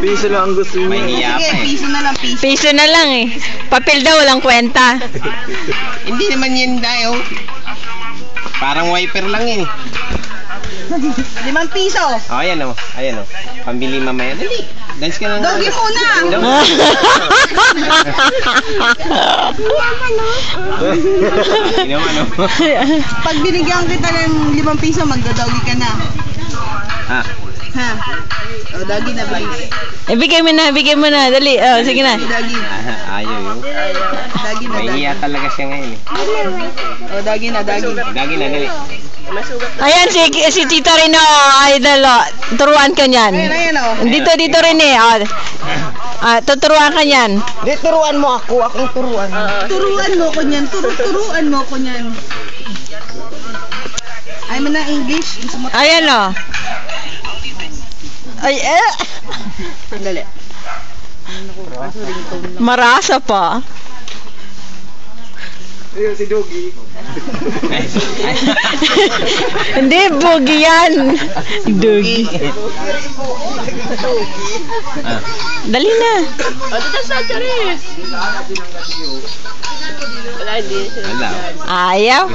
Piso lang ang gusto mo. May hiya pa eh. Piso na lang, piso. Piso na lang eh. Papel daw, walang kwenta. Hindi naman yan tayo. Parang wiper lang yun. 5 piso. Oh, ayan o. Ayan o. Pambili mamaya. Dali. Dance ka na. Doggy muna. Hindi naman o. Pag binigyan kita ng 5 piso, magdodoggy ka na. Ah. Ha? O, doggy na, bilis. Bigay mo na, dali. Oh, sige na. Doggy. Ayaw yun. Doggy na, May doggy. hiya talaga siya ngayon eh. O, doggy na, doggy. Dagi na, dali. Ayan, si Tito Rino, idol. Oh. Turuan ka niyan. Ayan, o. Dito rin eh. Oh. Tuturuan ka niyan. Di, turuan mo ako. Akong turuan. Turuan mo ko niyan. Turuan mo ko niyan. Ay mo na English. Ayan o. Ay, Dali. marasa pa. Ayun, si Doggy. Hindi, bugi yan. Dugi. Dali na. Wala. Ayaw.